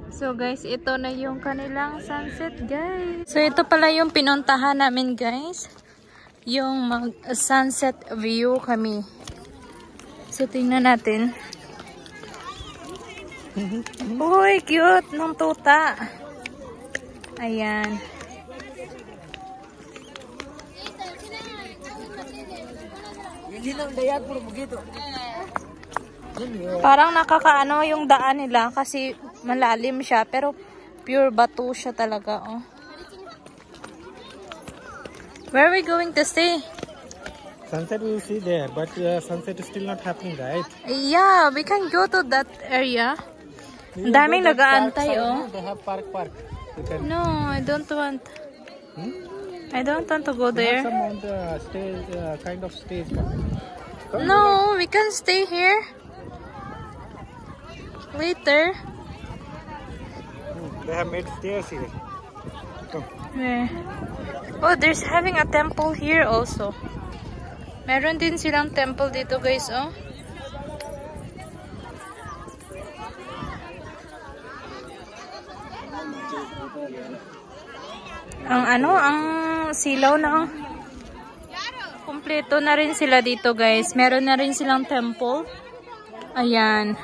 So guys, ito na yung kanilang sunset guys. So ito pala yung pinuntahan namin guys. Yung sunset view kami. So tingnan natin. Uy, cute ng tuta. Ayan. Parang nakakaano yung daan nila kasi malalim siya pero pure bato siya talaga, oh. Where are we going to stay? Sunset we will see there, but sunset is still not happening, right? Yeah, we can go to that area. Ang daming nag-aantay, oh. They have park. No, I don't want. I don't want to go there. Some on the stage, kind of stage. No, we can stay here. Later. They have made stairs here. Come. Where? Oh, there's having a temple here also. Meron din silang temple dito, guys, oh. Ang silaw na. Kumpleto na rin sila dito, guys. Meron na rin silang temple. Ayan.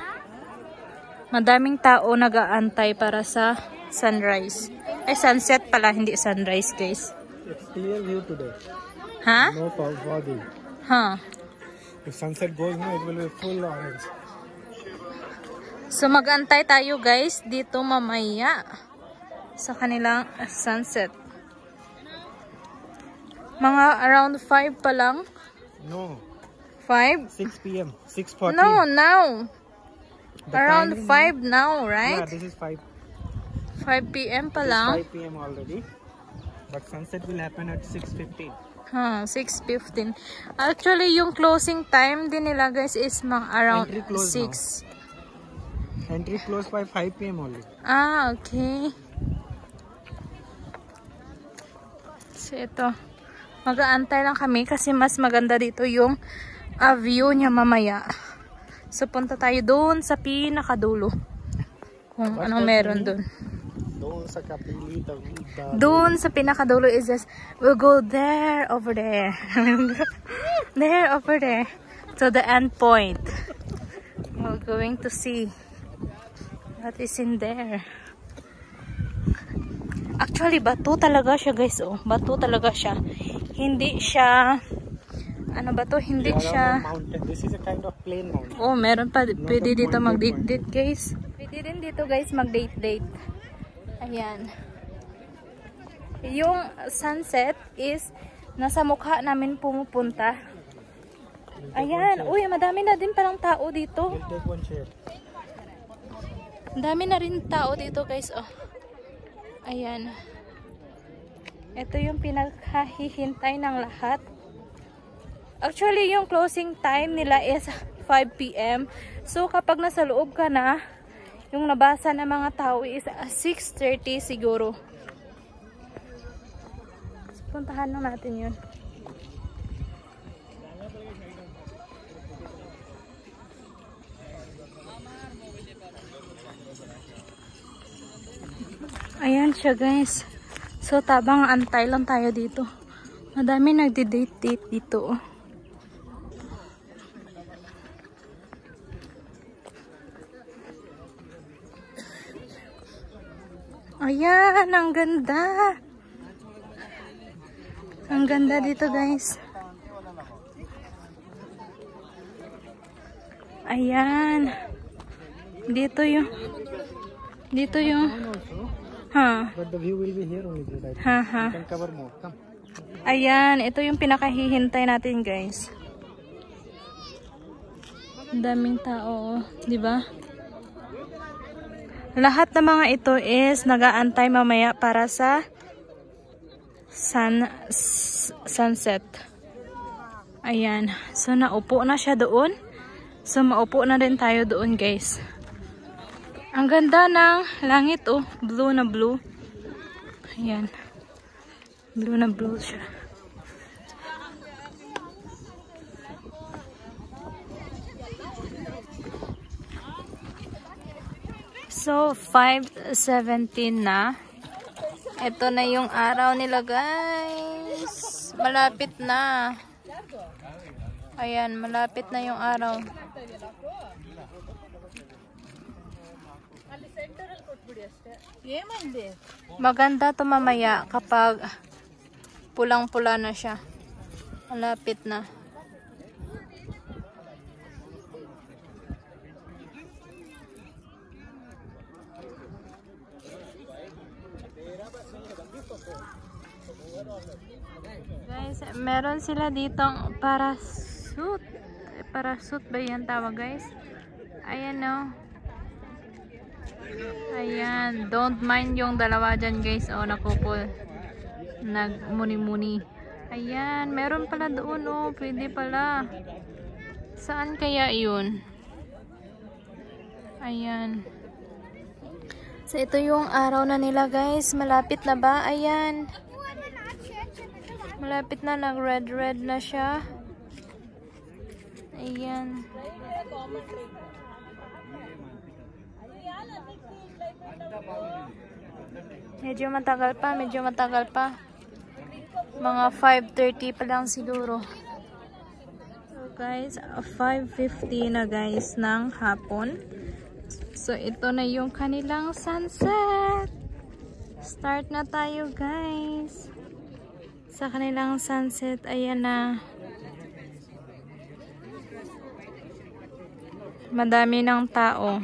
Madaming tao nag-aantay para sa sunrise. Ay, sunset pala, hindi sunrise, guys. It's clear view today. Ha? No foggy. Huh. If sunset goes now, it will be full orange. So, mag-antay tayo, guys, dito mamaya sa kanilang sunset. Mga around 5 pa lang. No. 5? 6 p.m. 6:40. No, now. Around 5 now, right? Yeah, this is 5. 5 p.m. pa It's lang. 5 p.m. already. But sunset will happen at 6:15. 6:15. Actually, yung closing time din nila, guys, is around Entry close 6. Entry closed by 5 p.m. only. Ah, okay. So, ito. Mag-aantay lang kami kasi mas maganda dito yung view niya mamaya. So, punta tayo doon sa pinakadulo. Kung anong meron doon. Doon sa kapili. Doon sa pinakadulo is just, we'll go there, over there. There, over there. To the end point. We're going to see what is in there. Actually, bato talaga siya, guys. Oh, bato talaga siya. Hindi siya, ano ba to? Hindi siya. This is a kind of plain mountain. Oh, meron pa. Pwede dito mag-date-date, guys. Pwede din dito, guys, mag-date-date. Ayan. Yung sunset is nasa mukha namin pumupunta. Ayan. Uy, madami na din palang tao dito. We'll take one chair. Dami na rin tao dito, guys. Oh. Ayan. Ito yung pinakahihintay ng lahat. Actually, yung closing time nila is 5 p.m. So, kapag nasa loob ka na, yung nabasa ng mga tao is 6:30 siguro. So, puntahan lang natin yun. Ayan siya, guys. So, tabang antay lang tayo dito. Madami nagdi-date-date dito. Ayan, ang ganda. Ang ganda dito, guys. Ayan. Dito yung But the view will be here only. You can cover more. Come. Ayan, ito yung pinakahihintay natin, guys. Ang daming tao, di ba? Lahat ng mga ito is nag-aantay mamaya para sa sunset. Ayan. So, naupo na siya doon. So, maupo na rin tayo doon, guys. Ang ganda ng langit, oh. Blue na blue. Ayan. Blue na blue siya. So, 5:17 na. Ito na yung araw nila, guys. Malapit na. Ayan, malapit na yung araw. Maganda to mamaya kapag pulang-pula na siya. Malapit na. Guys, meron sila ditong parachute. Parachute ba yan tawag, guys? Ayan, no. Ayan. Don't mind yung dalawa dyan, guys. O, nakupul. Nagmuni-muni. Ayan. Meron pala doon, o. Pwede pala. Saan kaya yun? Ayan. So, ito yung araw na nila, guys. Malapit na ba? Ayan. Malapit na. Nag-red-red na siya. Ayan. Medyo matagal pa. Mga 5:30 pa lang siguro. So guys, 5:50 na guys ng hapon. So ito na yung kanilang sunset. Start na tayo guys. Sa kanilang sunset, ayan na. Madami ng tao.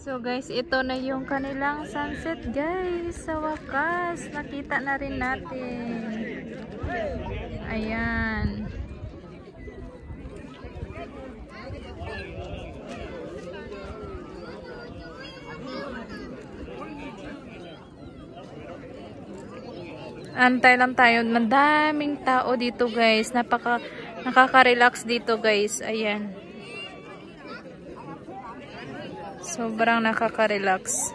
So guys, ito na yung kanilang sunset guys. Sa wakas, nakita na rin natin. Ayan. Antay lang tayo. Madaming tao dito guys. Nakaka-relax dito guys. Ayan. Sobrang nakaka-relax.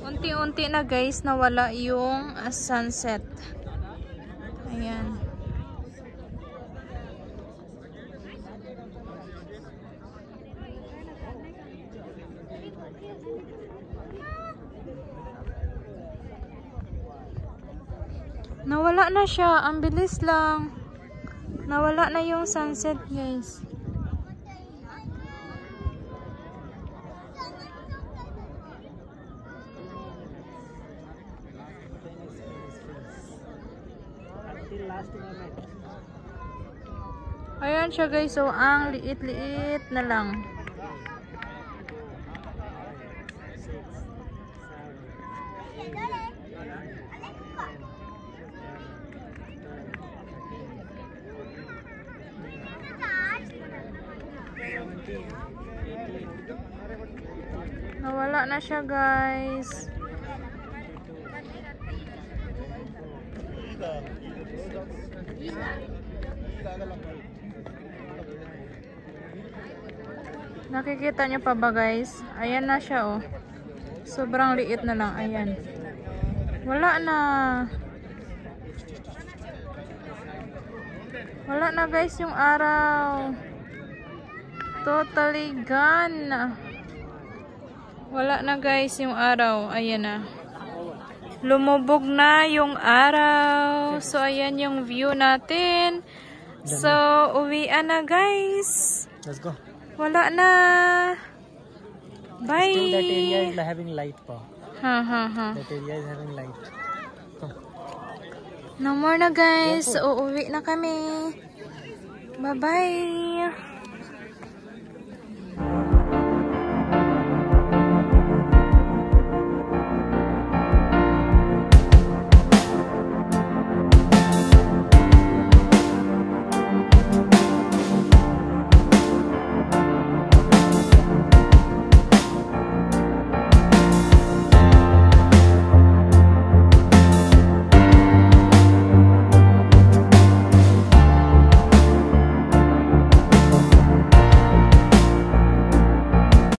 Unti-unti na guys, nawala yung sunset. Ayan. Nawala na siya. Ang bilis lang. Nawala na yung sunset guys. Ayan siya guys. So, ang liit-liit na lang. Nawala na siya guys. Nakikita niyo pa ba guys? Ayan na siya oh. Sobrang liit na lang. Ayan. Wala na. Wala na guys yung araw. Totally gone. Wala na guys yung araw. Ayan na. Lumubog na yung araw. So ayan yung view natin. So uwian na guys. Let's go. Wala na. Bye. Still that area is having light pa. That area is having light. No more na guys. Uuwi na kami. Bye bye.